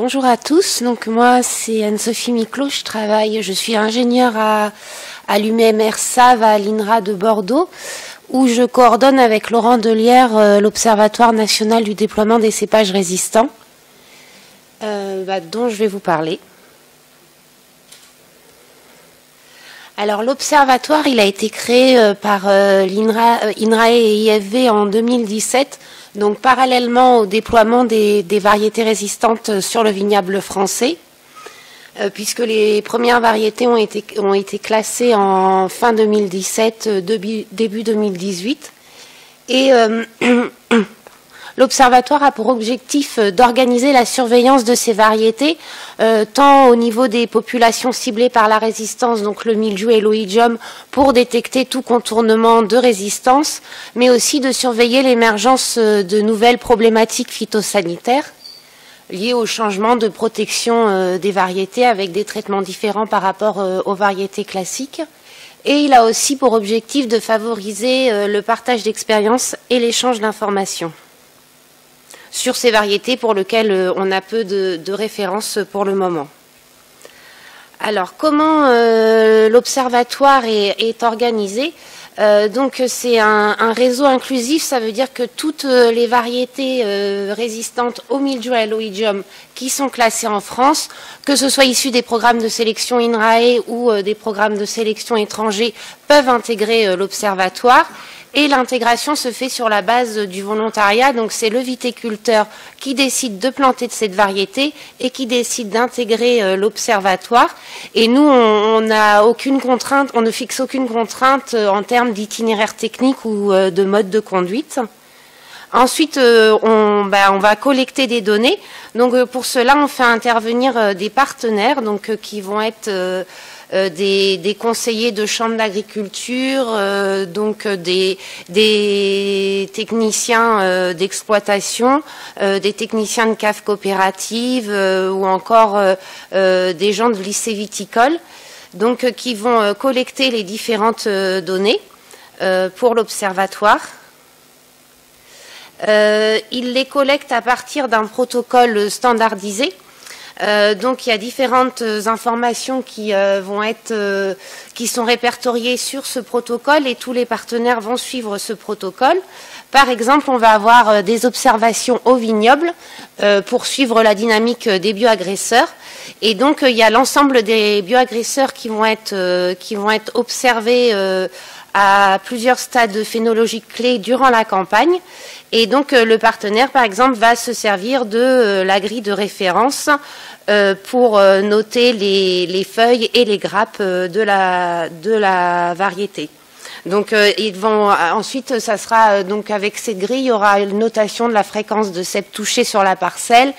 Bonjour à tous. Donc moi c'est Anne-Sophie Miclot, je suis ingénieure à l'UMR-SAV à l'INRA de Bordeaux, où je coordonne avec Laurent Delière l'Observatoire national du déploiement des cépages résistants, dont je vais vous parler. Alors l'observatoire, il a été créé par INRAE et IFV en 2017, donc parallèlement au déploiement des variétés résistantes sur le vignoble français, puisque les premières variétés ont été classées en fin 2017, début 2018. Et l'Observatoire a pour objectif d'organiser la surveillance de ces variétés, tant au niveau des populations ciblées par la résistance, donc le mildiou et l'oïdium, pour détecter tout contournement de résistance, mais aussi de surveiller l'émergence de nouvelles problématiques phytosanitaires liées au changement de protection des variétés avec des traitements différents par rapport aux variétés classiques. Et il a aussi pour objectif de favoriser le partage d'expériences et l'échange d'informations sur ces variétés pour lesquelles on a peu de références pour le moment. Alors, comment l'observatoire est organisé? Donc, c'est un réseau inclusif, ça veut dire que toutes les variétés résistantes au mildiou et à l'oïdium qui sont classées en France, que ce soit issues des programmes de sélection INRAE ou des programmes de sélection étrangers, peuvent intégrer l'observatoire. Et l'intégration se fait sur la base du volontariat, donc c'est le viticulteur qui décide de planter de cette variété et qui décide d'intégrer l'observatoire. Et nous, on n'a aucune contrainte, on ne fixe aucune contrainte en termes d'itinéraire technique ou de mode de conduite. Ensuite, on va collecter des données. Donc pour cela, on fait intervenir des partenaires, donc qui vont être des conseillers de chambre d'agriculture, donc des techniciens d'exploitation, des techniciens de cave coopérative ou encore des gens de lycée viticole, donc qui vont collecter les différentes données pour l'observatoire. Ils les collectent à partir d'un protocole standardisé. Donc il y a différentes informations qui sont répertoriées sur ce protocole et tous les partenaires vont suivre ce protocole. Par exemple, on va avoir des observations au vignoble pour suivre la dynamique des bioagresseurs. Et donc il y a l'ensemble des bioagresseurs qui vont être observés à plusieurs stades phénologiques clés durant la campagne. Et donc le partenaire, par exemple, va se servir de la grille de référence pour noter les feuilles et les grappes de la variété. Donc ensuite, ça sera donc avec cette grille, il y aura une notation de la fréquence de cèpes touchés sur la parcelle,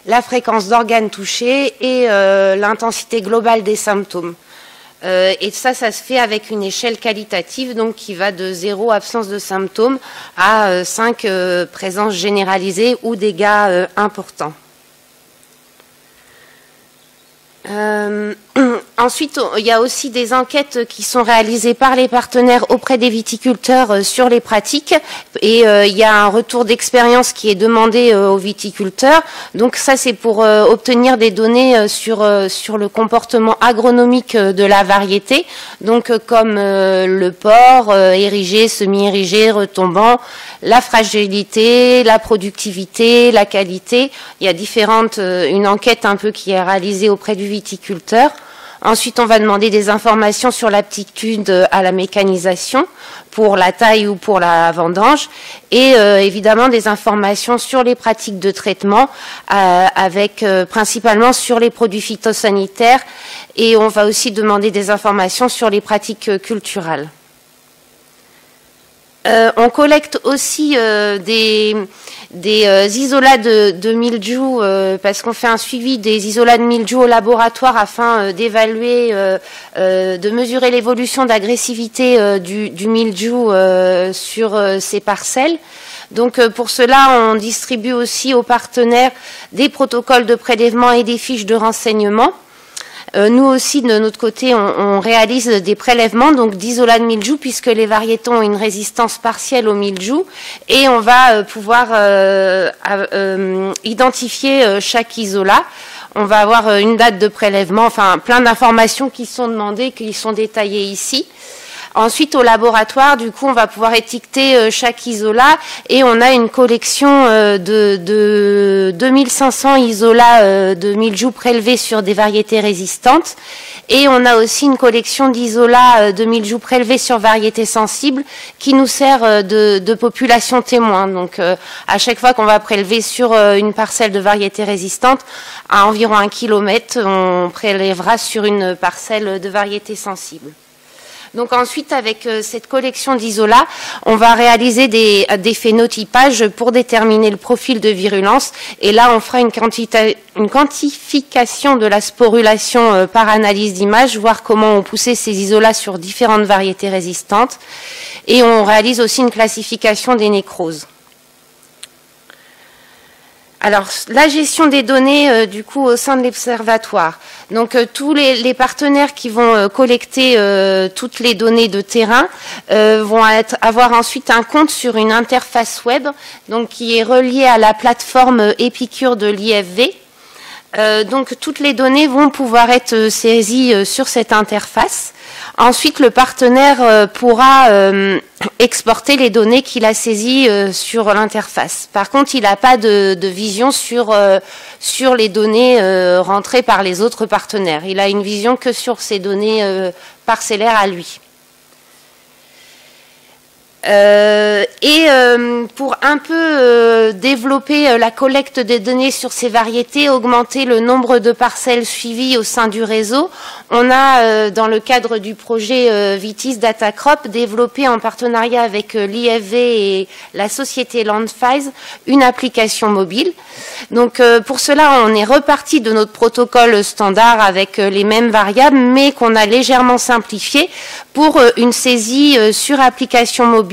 la fréquence d'organes touchés et l'intensité globale des symptômes. Et ça se fait avec une échelle qualitative, donc qui va de 0 absence de symptômes à 5 présence généralisée ou dégâts importants. Ensuite, il y a aussi des enquêtes qui sont réalisées par les partenaires auprès des viticulteurs sur les pratiques et il y a un retour d'expérience qui est demandé aux viticulteurs. Donc ça, c'est pour obtenir des données sur le comportement agronomique de la variété, donc comme le port, érigé, semi-érigé, retombant, la fragilité, la productivité, la qualité. Il y a une enquête un peu qui est réalisée auprès du viticulteur. Ensuite, on va demander des informations sur l'aptitude à la mécanisation pour la taille ou pour la vendange et évidemment des informations sur les pratiques de traitement avec principalement sur les produits phytosanitaires et on va aussi demander des informations sur les pratiques culturales. On collecte aussi des isolats de mildiou parce qu'on fait un suivi des isolats de mildiou au laboratoire afin d'évaluer, de mesurer l'évolution d'agressivité du mildiou sur ces parcelles. Donc pour cela, on distribue aussi aux partenaires des protocoles de prélèvement et des fiches de renseignement. Nous aussi, de notre côté, on réalise des prélèvements donc d'isola de mildiou, puisque les variétés ont une résistance partielle au mildiou, et on va pouvoir identifier chaque isola. On va avoir une date de prélèvement, enfin plein d'informations qui sont demandées, qui sont détaillées ici. Ensuite, au laboratoire, du coup, on va pouvoir étiqueter chaque isola, et on a une collection de 2500 isolas de mildiou prélevés sur des variétés résistantes, et on a aussi une collection d'isolas de mildiou prélevés sur variétés sensibles qui nous sert de population témoin. Donc, à chaque fois qu'on va prélever sur une parcelle de variété résistante, à environ 1 kilomètre, on prélèvera sur une parcelle de variété sensible. Donc ensuite, avec cette collection d'isola, on va réaliser des phénotypages pour déterminer le profil de virulence. Et là, on fera une quantification de la sporulation par analyse d'image, voir comment on poussait ces isolats sur différentes variétés résistantes. Et on réalise aussi une classification des nécroses. Alors, la gestion des données, du coup, au sein de l'observatoire. Donc, tous les partenaires qui vont collecter toutes les données de terrain vont avoir ensuite un compte sur une interface web, donc qui est reliée à la plateforme Epicure de l'IFV. Donc, toutes les données vont pouvoir être saisies sur cette interface. Ensuite, le partenaire pourra exporter les données qu'il a saisies sur l'interface. Par contre, il n'a pas de vision sur les données rentrées par les autres partenaires. Il a une vision que sur ces données parcellaires à lui. Pour un peu développer la collecte des données sur ces variétés, augmenter le nombre de parcelles suivies au sein du réseau, on a, dans le cadre du projet Vitis Datacrop, développé en partenariat avec l'IFV et la société Landfiles une application mobile. Donc pour cela, on est reparti de notre protocole standard avec les mêmes variables, mais qu'on a légèrement simplifié pour une saisie sur application mobile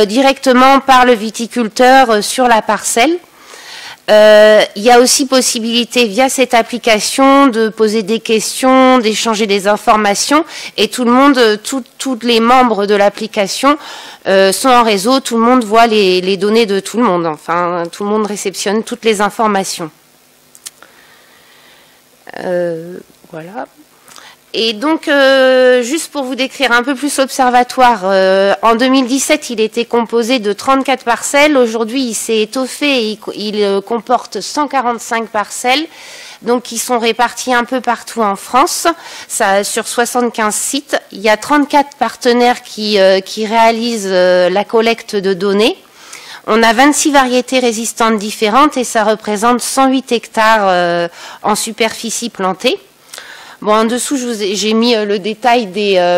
directement par le viticulteur sur la parcelle. Il y a aussi possibilité via cette application de poser des questions, d'échanger des informations, et tout le monde, tous les membres de l'application sont en réseau, tout le monde voit les données de tout le monde, enfin tout le monde réceptionne toutes les informations. Voilà. Et donc, juste pour vous décrire un peu plus l'observatoire, en 2017, il était composé de 34 parcelles. Aujourd'hui, il s'est étoffé et il comporte 145 parcelles, donc qui sont réparties un peu partout en France, sur 75 sites. Il y a 34 partenaires qui réalisent la collecte de données. On a 26 variétés résistantes différentes et ça représente 108 hectares en superficie plantée. Bon, en dessous, j'ai mis le détail des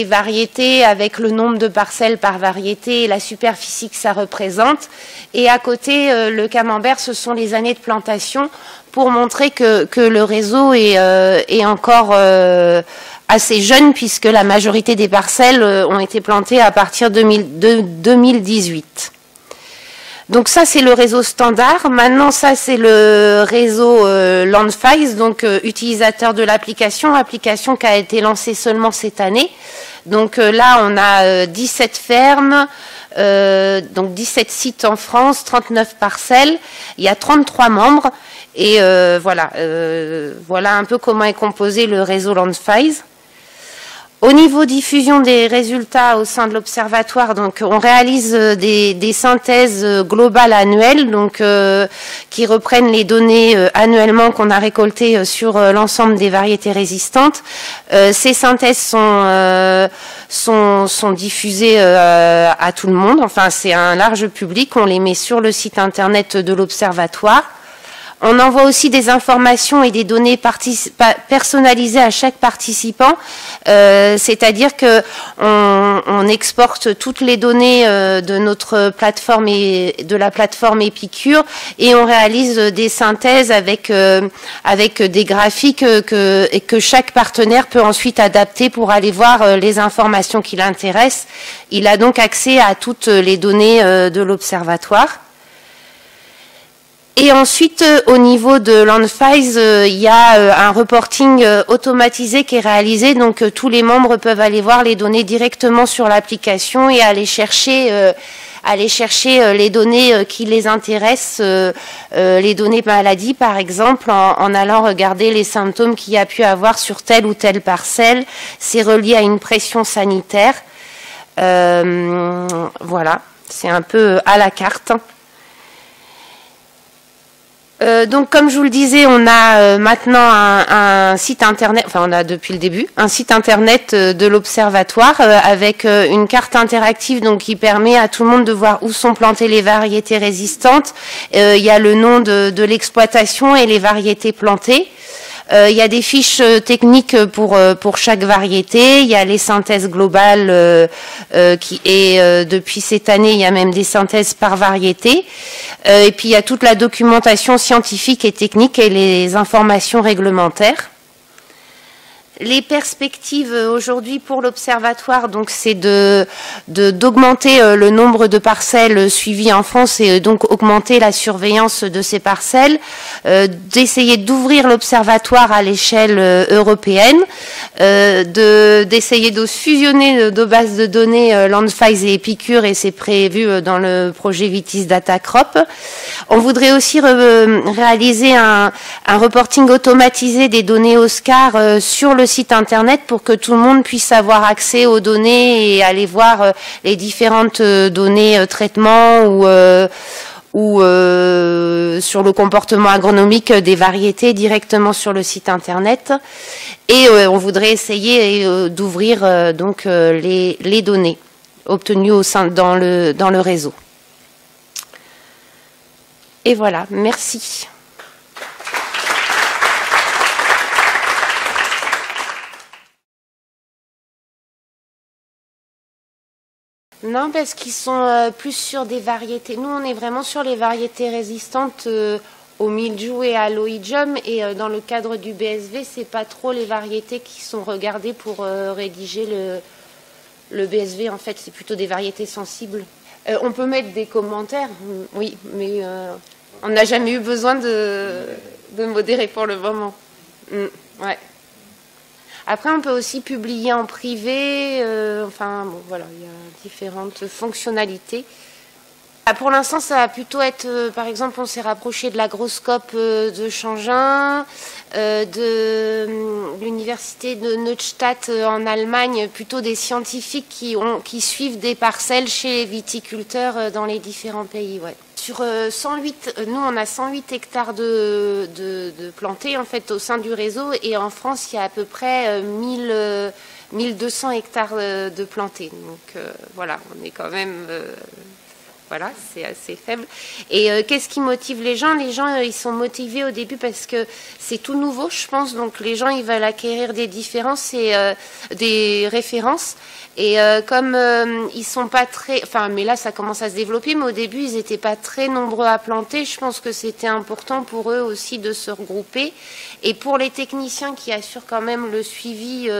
variétés avec le nombre de parcelles par variété et la superficie que ça représente. Et à côté, le camembert, ce sont les années de plantation pour montrer que le réseau est encore assez jeune, puisque la majorité des parcelles ont été plantées à partir de 2018. Donc ça, c'est le réseau standard. Maintenant, ça, c'est le réseau Landfiles, donc utilisateur de l'application, application qui a été lancée seulement cette année. Donc là, on a 17 fermes, donc 17 sites en France, 39 parcelles. Il y a 33 membres. Et voilà un peu comment est composé le réseau Landfiles. Au niveau diffusion des résultats au sein de l'observatoire, donc on réalise des synthèses globales annuelles, donc qui reprennent les données annuellement qu'on a récoltées sur l'ensemble des variétés résistantes. Ces synthèses sont diffusées à tout le monde. Enfin, c'est un large public. On les met sur le site internet de l'observatoire. On envoie aussi des informations et des données personnalisées à chaque participant, c'est-à-dire que on exporte toutes les données de notre plateforme et de la plateforme Epicure, et on réalise des synthèses avec des graphiques que chaque partenaire peut ensuite adapter pour aller voir les informations qui l'intéressent. Il a donc accès à toutes les données de l'observatoire. Et ensuite, au niveau de Landfiles, il y a un reporting automatisé qui est réalisé. Donc, tous les membres peuvent aller voir les données directement sur l'application et aller chercher les données qui les intéressent, les données maladie, par exemple, en allant regarder les symptômes qu'il y a pu avoir sur telle ou telle parcelle. C'est relié à une pression sanitaire. Voilà, c'est un peu à la carte. Donc, comme je vous le disais, on a maintenant un site internet, enfin on a depuis le début, un site internet de l'Observatoire avec une carte interactive donc qui permet à tout le monde de voir où sont plantées les variétés résistantes. Il y a le nom de l'exploitation et les variétés plantées. Il y a des fiches techniques pour chaque variété. Il y a les synthèses globales depuis cette année, il y a même des synthèses par variété. Et puis il y a toute la documentation scientifique et technique et les informations réglementaires. Les perspectives aujourd'hui pour l'Observatoire, donc, c'est d'augmenter le nombre de parcelles suivies en France et donc augmenter la surveillance de ces parcelles, d'essayer d'ouvrir l'Observatoire à l'échelle européenne, d'essayer de fusionner nos bases de données Landfiles et Epicure, et c'est prévu dans le projet Vitis Data Crop. On voudrait aussi réaliser un reporting automatisé des données OSCAR sur le site internet pour que tout le monde puisse avoir accès aux données et aller voir les différentes données traitement ou sur le comportement agronomique des variétés directement sur le site internet. Et on voudrait essayer d'ouvrir donc les données obtenues dans le réseau. Et voilà, merci. Non, parce qu'ils sont plus sur des variétés. Nous, on est vraiment sur les variétés résistantes au mildiou et à l'oïdium. Et dans le cadre du BSV, c'est pas trop les variétés qui sont regardées pour rédiger le BSV. En fait, c'est plutôt des variétés sensibles. On peut mettre des commentaires, oui, mais on n'a jamais eu besoin de modérer pour le moment. Ouais. Après, on peut aussi publier en privé. Enfin, bon, voilà, il y a différentes fonctionnalités. Pour l'instant, ça va plutôt être, par exemple, on s'est rapproché de l'agroscope de Changin, de l'université de Neustadt en Allemagne, plutôt des scientifiques qui suivent des parcelles chez les viticulteurs dans les différents pays. Ouais. Sur 108, nous on a 108 hectares de plantés en fait au sein du réseau, et en France il y a à peu près 1200 hectares de plantés. Donc voilà, on est quand même... Voilà, c'est assez faible. Et qu'est-ce qui motive les gens? Les gens, ils sont motivés au début parce que c'est tout nouveau, je pense. Donc les gens, ils veulent acquérir des différences et des références. Et comme ils sont pas très... Enfin, mais là, ça commence à se développer. Mais au début, ils n'étaient pas très nombreux à planter. Je pense que c'était important pour eux aussi de se regrouper. Et pour les techniciens qui assurent quand même le suivi,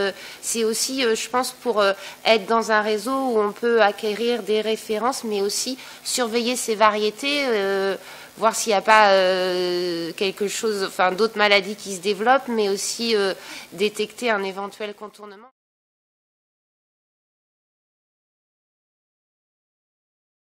c'est aussi, je pense, pour être dans un réseau où on peut acquérir des références, mais aussi surveiller ces variétés, voir s'il n'y a pas quelque chose, enfin d'autres maladies qui se développent, mais aussi détecter un éventuel contournement.